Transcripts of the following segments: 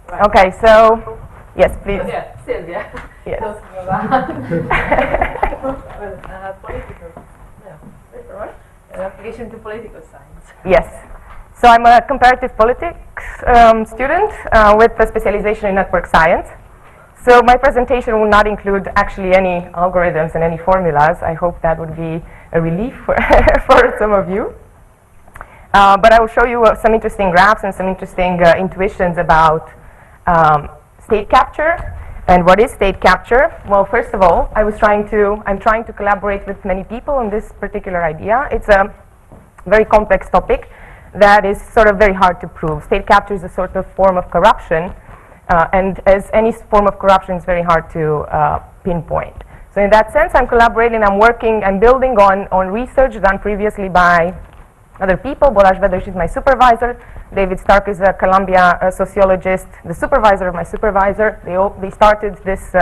Right. Okay, so, yes, please. Yeah, Silvia. Yes. Political, application to political science. Yes. So I'm a comparative politics student with a specialization in network science. So my presentation will not include actually any algorithms and any formulas. I hope that would be a relief for, for some of you. But I will show you some interesting graphs and some interesting intuitions about state capture. And what is state capture? Well, first of all, I'm trying to collaborate with many people on this particular idea. It's a very complex topic that is sort of very hard to prove. State capture is a sort of form of corruption, and as any form of corruption, it's very hard to pinpoint. So in that sense, I'm collaborating, I'm building on research done previously by other people. Balázs Veders is my supervisor. David Stark is a Columbia sociologist, the supervisor of my supervisor. They started this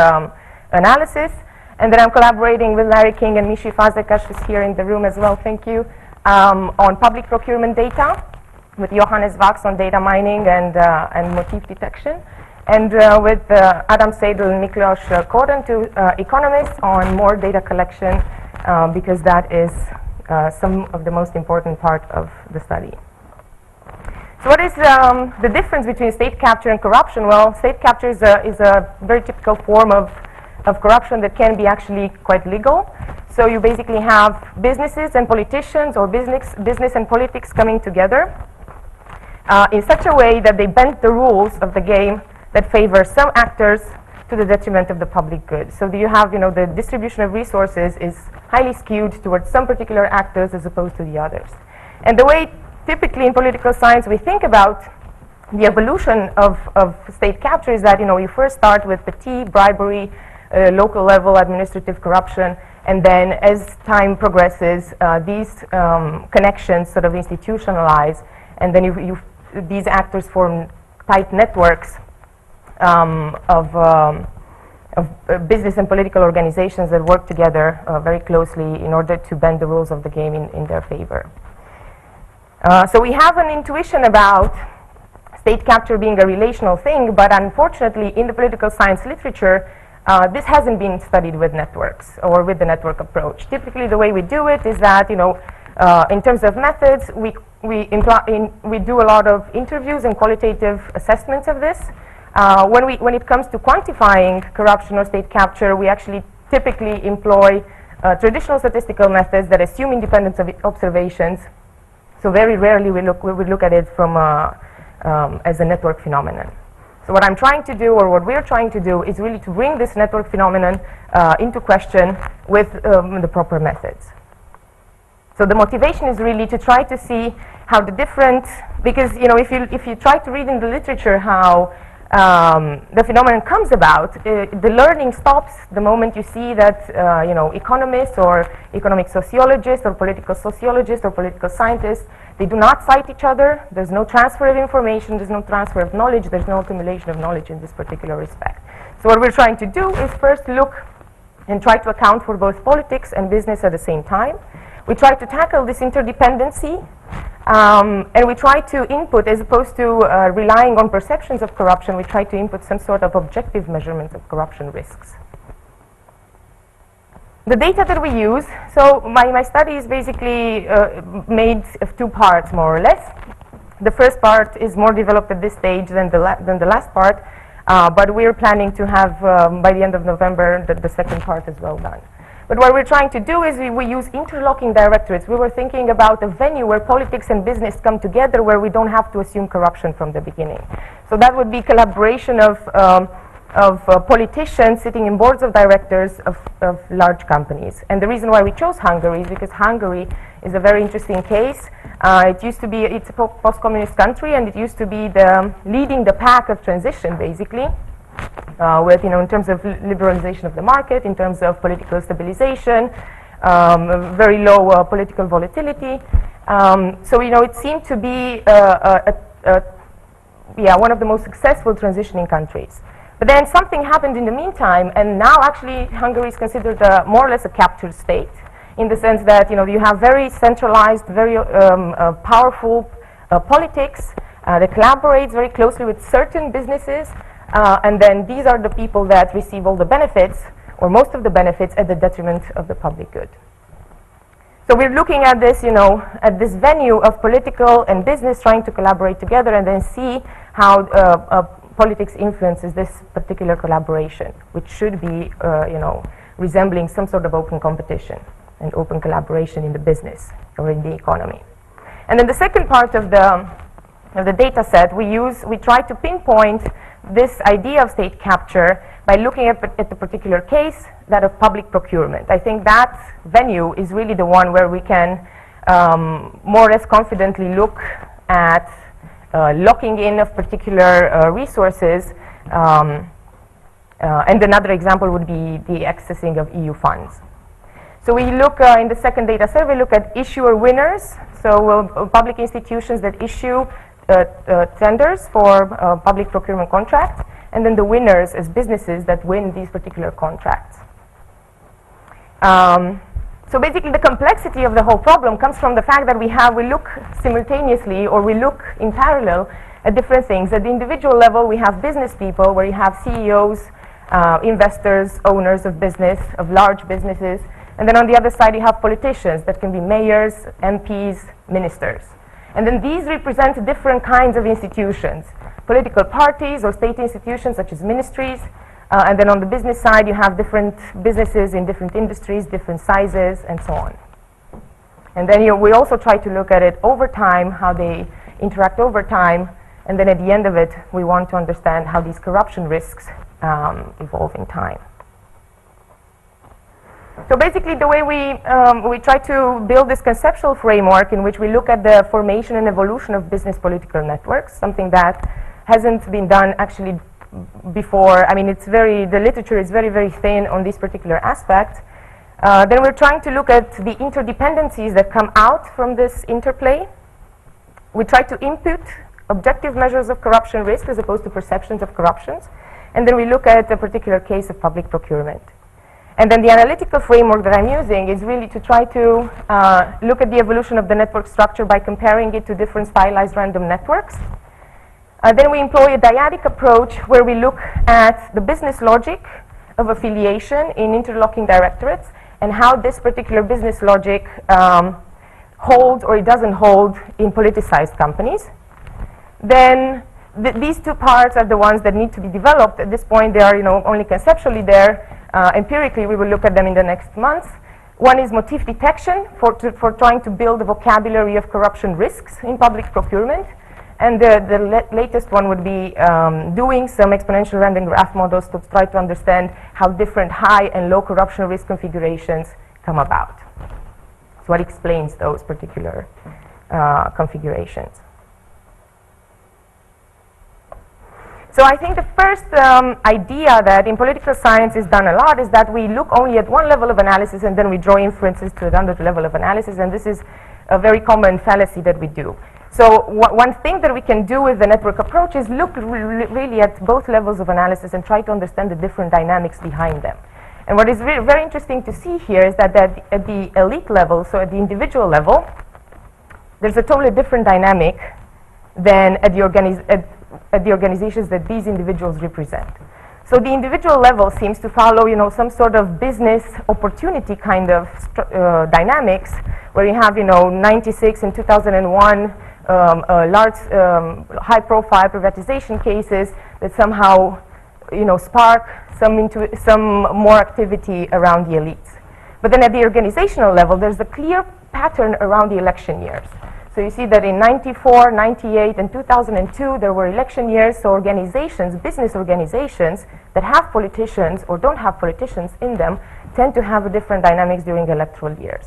analysis. And then I'm collaborating with Larry King and Mishi Fazekas, who's here in the room as well, thank you, on public procurement data, with Johannes Vax on data mining and motif detection, and with Adam Seidel and Miklos Koren, two economists, on more data collection, because that is some of the most important part of the study. So what is the difference between state capture and corruption? Well, state capture is a very typical form of corruption that can be actually quite legal. So you basically have businesses and politicians, or business and politics coming together in such a way that they bend the rules of the game that favor some actors to the detriment of the public good. So you have, the distribution of resources is highly skewed towards some particular actors as opposed to the others. And the way typically in political science we think about the evolution of state capture is that, you first start with petty bribery, local level administrative corruption, and then as time progresses, these connections sort of institutionalize, and then these actors form tight networks of business and political organizations that work together very closely in order to bend the rules of the game in their favor. So we have an intuition about state capture being a relational thing, but unfortunately in the political science literature, this hasn't been studied with networks or with the network approach. Typically the way we do it is that, in terms of methods, we do a lot of interviews and qualitative assessments of this. When it comes to quantifying corruption or state capture, we actually typically employ traditional statistical methods that assume independence of observations. So very rarely we would look at it from as a network phenomenon. So what I'm trying to do, or what we're trying to do, is really to bring this network phenomenon into question with the proper methods. So the motivation is really to try to see how the different, because if you try to read in the literature how the phenomenon comes about, the learning stops the moment you see that economists or economic sociologists or political sociologists or political scientists, they do not cite each other. There's no transfer of information, there's no transfer of knowledge, there's no accumulation of knowledge in this particular respect. So what we're trying to do is first look and try to account for both politics and business at the same time. We try to tackle this interdependency, and we try to input, as opposed to relying on perceptions of corruption, we try to input some sort of objective measurement of corruption risks. The data that we use, so my study is basically made of two parts, more or less. The first part is more developed at this stage than the last part, but we're planning to have, by the end of November, the second part as well done. But what we're trying to do is we use interlocking directorates. We were thinking about a venue where politics and business come together, where we don't have to assume corruption from the beginning. So that would be collaboration of politicians sitting in boards of directors of large companies. And the reason why we chose Hungary is because Hungary is a very interesting case. It's a post-communist country, and it used to be leading the pack of transition, basically. With, in terms of liberalization of the market, in terms of political stabilization, very low political volatility. So, it seemed to be one of the most successful transitioning countries. But then something happened in the meantime, and now actually Hungary is considered more or less a captured state, in the sense that, you have very centralized, very powerful politics, that collaborates very closely with certain businesses, and then these are the people that receive all the benefits, or most of the benefits, at the detriment of the public good. So we're looking at this, at this venue of political and business trying to collaborate together, and then see how politics influences this particular collaboration, which should be, resembling some sort of open competition and open collaboration in the business or in the economy. And then the second part of the data set we try to pinpoint this idea of state capture by looking at the particular case, that of public procurement. I think that venue is really the one where we can more or less confidently look at locking in of particular resources, and another example would be the accessing of EU funds. So we look in the second data set, we look at issuer winners, so public institutions that issue tenders for public procurement contracts, and then the winners as businesses that win these particular contracts. So basically the complexity of the whole problem comes from the fact that we look simultaneously, or we look in parallel at different things. At the individual level, we have business people, where you have CEOs, investors, owners of business, of large businesses, and then on the other side you have politicians that can be mayors, MPs, ministers. And then these represent different kinds of institutions, political parties or state institutions such as ministries, and then on the business side you have different businesses in different industries, different sizes, and so on. And then we also try to look at it over time, how they interact over time, and then at the end of it we want to understand how these corruption risks evolve in time. So basically the way we try to build this conceptual framework in which we look at the formation and evolution of business political networks, something that hasn't been done actually before. I mean, the literature is very, very thin on this particular aspect. Then we're trying to look at the interdependencies that come out from this interplay. We try to input objective measures of corruption risk as opposed to perceptions of corruptions. And then we look at a particular case of public procurement. And then the analytical framework that I'm using is really to try to look at the evolution of the network structure by comparing it to different stylized random networks. Then we employ a dyadic approach where we look at the business logic of affiliation in interlocking directorates and how this particular business logic holds or it doesn't hold in politicized companies. Then these two parts are the ones that need to be developed. At this point, they are only conceptually there. Empirically, we will look at them in the next months. One is motif detection for trying to build a vocabulary of corruption risks in public procurement. And the latest one would be doing some exponential random graph models to try to understand how different high and low corruption risk configurations come about. So what explains those particular configurations. So I think the first idea that in political science is done a lot is that we look only at one level of analysis and then we draw inferences to another level of analysis, and this is a very common fallacy that we do. So one thing that we can do with the network approach is look really at both levels of analysis and try to understand the different dynamics behind them. And what is very interesting to see here is that at the elite level, so at the individual level, there's a totally different dynamic than at the organizations that these individuals represent. So the individual level seems to follow, some sort of business opportunity kind of dynamics, where you have, 96 and 2001 large, high-profile privatization cases that somehow, spark some more activity around the elites. But then at the organizational level, there's a clear pattern around the election years. So you see that in 94, 98, and 2002, there were election years, so organizations, business organizations that have politicians or don't have politicians in them tend to have a different dynamics during electoral years.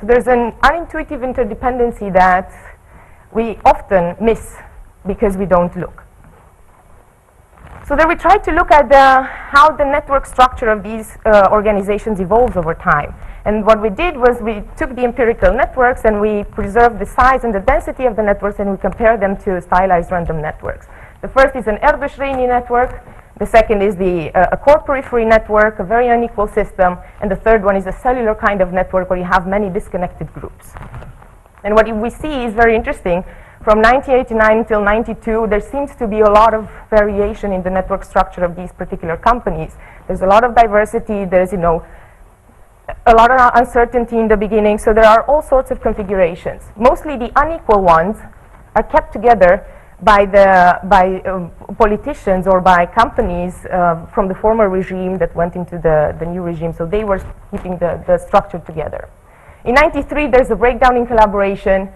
So there's an unintuitive interdependency that we often miss because we don't look. So then we tried to look at how the network structure of these organizations evolves over time. And what we did was we took the empirical networks and we preserved the size and the density of the networks and we compared them to stylized random networks. The first is an Erdős-Rényi network. The second is a core periphery network, a very unequal system. And the third one is a cellular kind of network where you have many disconnected groups. And what we see is very interesting. From 1989 until 92, there seems to be a lot of variation in the network structure of these particular companies. There's a lot of diversity. There's, a lot of uncertainty in the beginning. So there are all sorts of configurations. Mostly the unequal ones are kept together by politicians or by companies from the former regime that went into the new regime. So they were keeping the structure together. In 93, there's a breakdown in collaboration,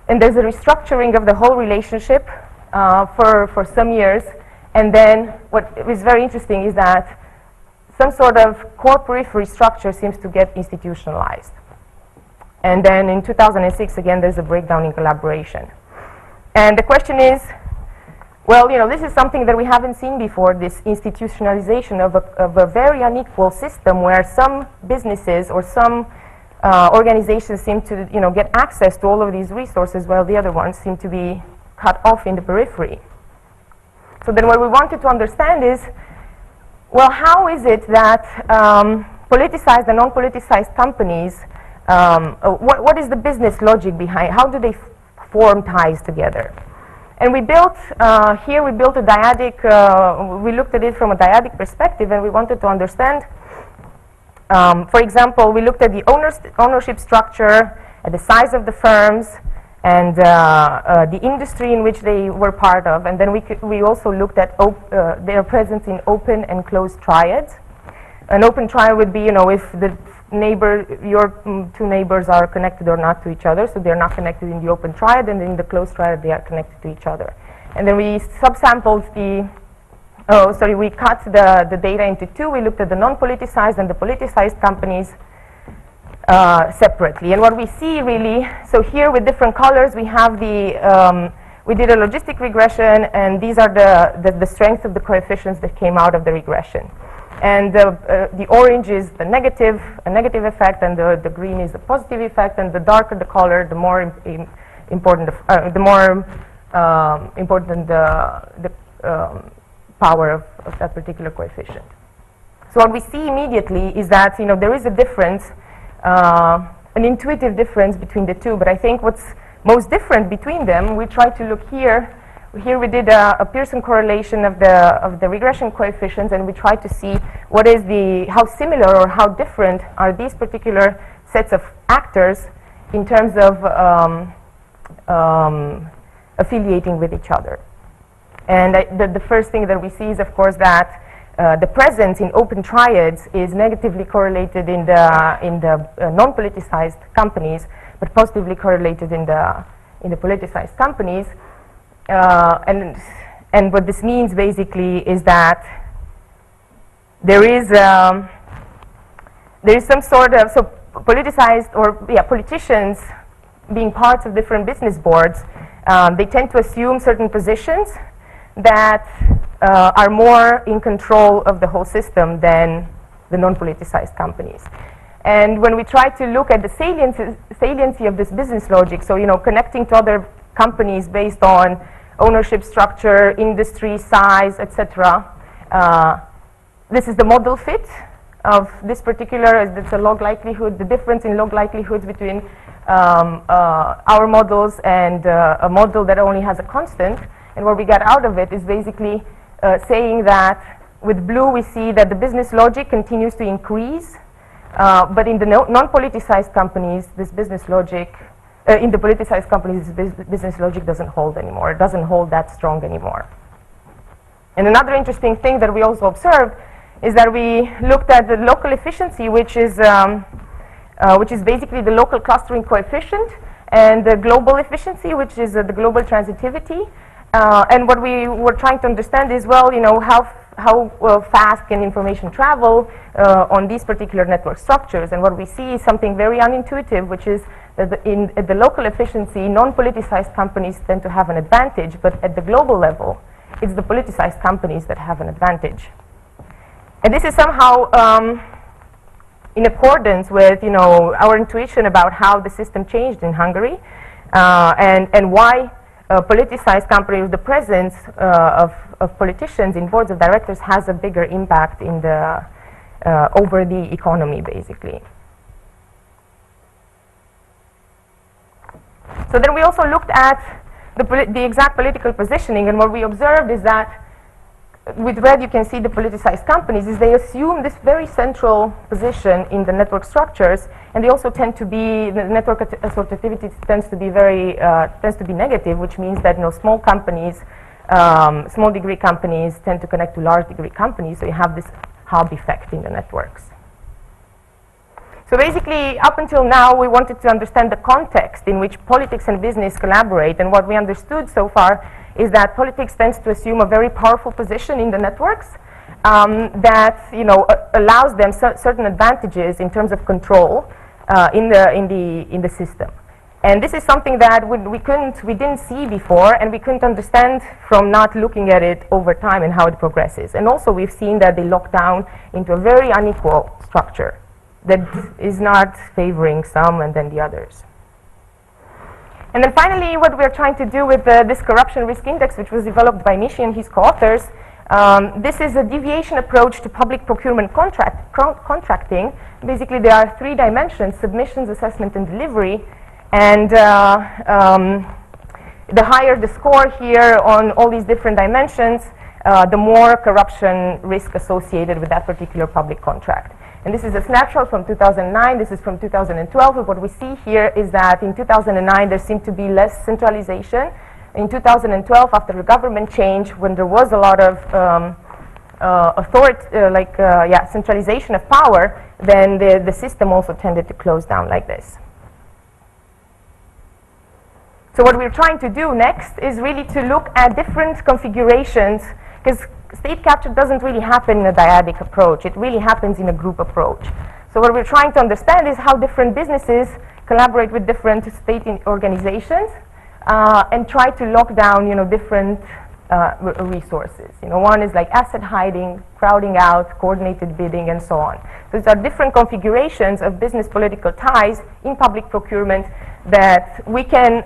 and there's a restructuring of the whole relationship for some years. And then what is very interesting is that some sort of core periphery structure seems to get institutionalized. And then in 2006, again, there's a breakdown in collaboration. And the question is, well, this is something that we haven't seen before, this institutionalization of a very unequal system where some businesses or some organizations seem to, get access to all of these resources while the other ones seem to be cut off in the periphery. So then what we wanted to understand is, well, how is it that politicized and non-politicized companies, what is the business logic behind, how do they form ties together? And we built, here we built a dyadic, we looked at it from a dyadic perspective, and we wanted to understand, for example, we looked at the ownership structure, at the size of the firms, and the industry in which they were part of, and then we also looked at their presence in open and closed triads. An open triad would be, if the your two neighbors are connected or not to each other, so they're not connected in the open triad, and in the closed triad they are connected to each other. And then we subsampled we cut the data into two. We looked at the non-politicized and the politicized companies separately. And what we see really, so here with different colors, we have we did a logistic regression, and these are the strength of the coefficients that came out of the regression. And the orange is a negative effect, and the green is a positive effect, and the darker the color, the more important the power of that particular coefficient. So what we see immediately is that there is a difference, an intuitive difference between the two. But I think what's most different between them, we try to look here. Here we did a Pearson correlation of the regression coefficients, and we tried to see what is how similar or how different are these particular sets of actors in terms of affiliating with each other. And the first thing that we see is, of course, that the presence in open triads is negatively correlated in the non-politicized companies, but positively correlated in the politicized companies. And what this means basically is that there is some sort of, so politicized or politicians being parts of different business boards, they tend to assume certain positions that are more in control of the whole system than the non-politicized companies. And when we try to look at the saliency of this business logic, so connecting to other companies based on ownership structure, industry, size, etc. This is the model fit of this particular, it's a log likelihood, the difference in log likelihoods between our models and a model that only has a constant. And what we got out of it is basically saying that with blue we see that the business logic continues to increase, but in the non-politicized companies, this business logic, in the politicized companies, this business logic doesn't hold anymore. It doesn't hold that strong anymore. And another interesting thing that we also observed is that we looked at the local efficiency, which is basically the local clustering coefficient, and the global efficiency, which is the global transitivity. And what we were trying to understand is, well, how fast can information travel on these particular network structures. And what we see is something very unintuitive, which is that at the local efficiency, non-politicized companies tend to have an advantage, but at the global level, it's the politicized companies that have an advantage. And this is somehow in accordance with our intuition about how the system changed in Hungary, and why politicized companies, the presence of politicians in boards of directors has a bigger impact in over the economy, basically. So then we also looked at the exact political positioning, and what we observed is that with red you can see the politicized companies is they assume this very central position in the network structures, and they also tend to be, the network assortativity tends to be very, tends to be negative, which means that small companies, small degree companies tend to connect to large degree companies, so you have this hub effect in the networks. So basically, up until now, we wanted to understand the context in which politics and business collaborate, and what we understood so far is that politics tends to assume a very powerful position in the networks that allows them certain advantages in terms of control in the system. And this is something that we didn't see before, and we couldn't understand from not looking at it over time and how it progresses. And also, we've seen that they lock down into a very unequal structure that is not favoring some and then the others. And then finally, what we're trying to do with this corruption risk index, which was developed by Nishi and his co-authors, this is a deviation approach to public procurement contracting. Basically, there are 3 dimensions: submissions, assessment, and delivery. And the higher the score here on all these different dimensions, the more corruption risk associated with that particular public contract. And this is a snapshot from 2009, this is from 2012, and what we see here is that in 2009 there seemed to be less centralization. In 2012, after the government change, when there was a lot of centralization of power, then the system also tended to close down like this. So what we're trying to do next is really to look at different configurations, because state capture doesn't really happen in a dyadic approach. It really happens in a group approach. So what we're trying to understand is how different businesses collaborate with different state organizations and try to lock down, different resources. One is like asset hiding, crowding out, coordinated bidding, and so on. So these are different configurations of business political ties in public procurement that we can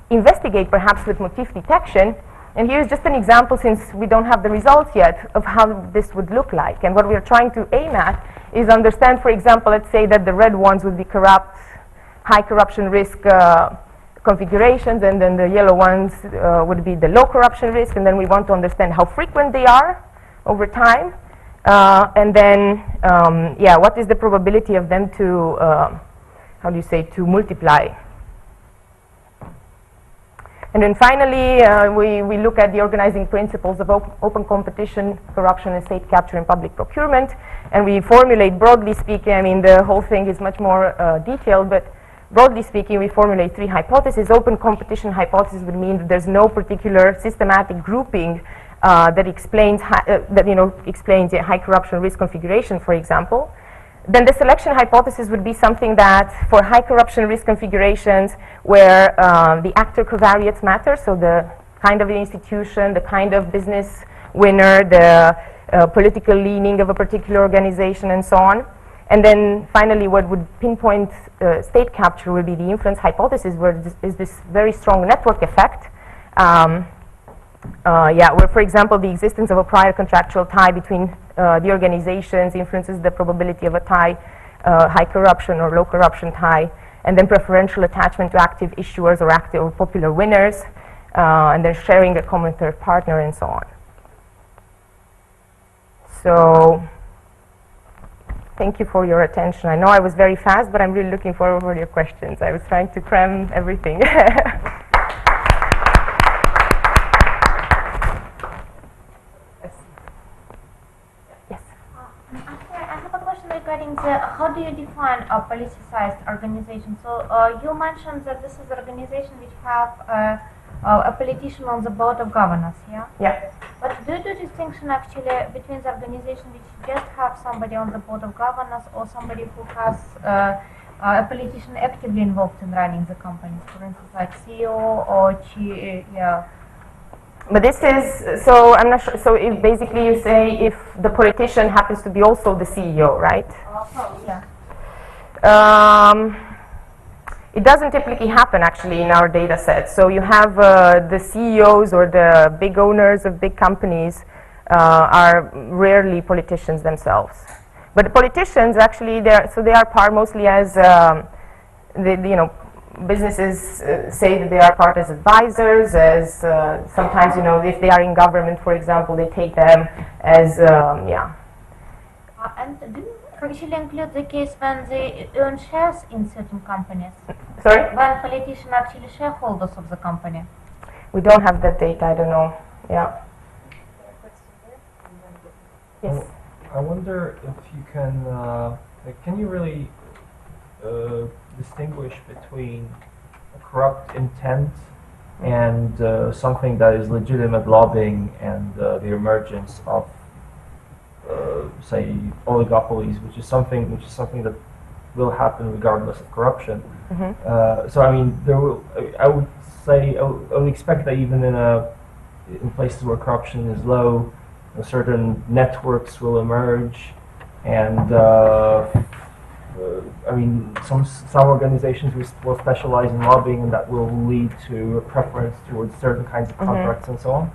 investigate perhaps with motif detection. And here's just an example, since we don't have the results yet, of how this would look like. And what we're trying to aim at is understand, for example, let's say that the red ones would be corrupt, high corruption risk configurations, and then the yellow ones would be the low corruption risk, and then we want to understand how frequent they are over time, and then, what is the probability of them to, to multiply. And then finally, we look at the organizing principles of open competition, corruption, and state capture in public procurement. And we formulate, broadly speaking, the whole thing is much more detailed, but broadly speaking, we formulate 3 hypotheses. Open competition hypothesis would mean that there's no particular systematic grouping that explains explains a high corruption risk configuration, for example. Then the selection hypothesis would be something that for high corruption risk configurations where the actor covariates matter, so the kind of the institution, the kind of business winner, the political leaning of a particular organization, and so on. And then finally, what would pinpoint state capture would be the influence hypothesis, where is this very strong network effect. Where, for example, the existence of a prior contractual tie between the organizations influences the probability of a tie, high corruption or low corruption tie, and then preferential attachment to active issuers or active or popular winners, and then sharing a common third partner, and so on. So, thank you for your attention. I know I was very fast, but I'm really looking forward to your questions. I was trying to cram everything. Regarding how do you define a politicized organization? So you mentioned that this is an organization which have a politician on the board of governors, yeah? Yeah. But do you do distinction actually between the organization which just have somebody on the board of governors or somebody who has a politician actively involved in running the companies, for instance, like CEO or But this is, so I'm not sure, so if basically you say if the politician happens to be also the CEO, right? Yeah. It doesn't typically happen actually in our data set. So you have the CEOs or the big owners of big companies are rarely politicians themselves. But the politicians actually, they are par mostly as businesses say that they are part as advisors, as sometimes, you know, if they are in government, for example, they take them as, yeah. And do you actually include the case when they earn shares in certain companies? Sorry? When politicians are actually shareholders of the company? We don't have that data, I don't know. Yeah. Yes. I wonder if you can you really distinguish between a corrupt intent and something that is legitimate lobbying and the emergence of, say, oligopolies, which is something that will happen regardless of corruption. Mm-hmm. So I mean, I would say I would expect that even in places where corruption is low, certain networks will emerge, and I mean, some organizations will specialize in lobbying, and that will lead to a preference towards certain kinds of contracts and so on.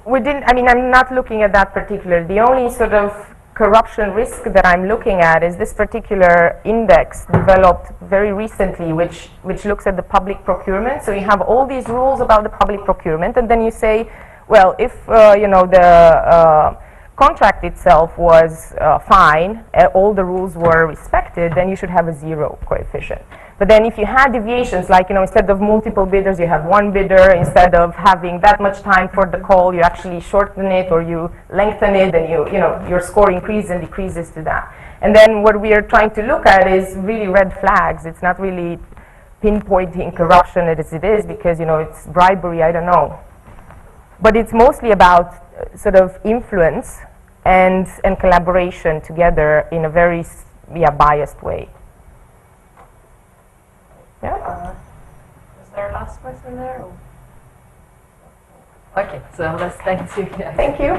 I mean, I'm not looking at that particular. The only sort of corruption risk that I'm looking at is this particular index developed very recently, which looks at the public procurement. So you have all these rules about the public procurement, and then you say, well, if you know, the contract itself was fine, all the rules were respected, then you should have a 0 coefficient. But then if you had deviations, like, you know, instead of multiple bidders, you have one bidder, instead of having that much time for the call, you actually shorten it or you lengthen it, and you know, your score increases and decreases to that. And then what we are trying to look at is really red flags. It's not really pinpointing corruption as it is, because, you know, it's bribery, I don't know. But it's mostly about sort of influence and collaboration together in a very biased way. Yeah. Is there a last question there? Or? Okay, so let's thank Silvia. Thank you.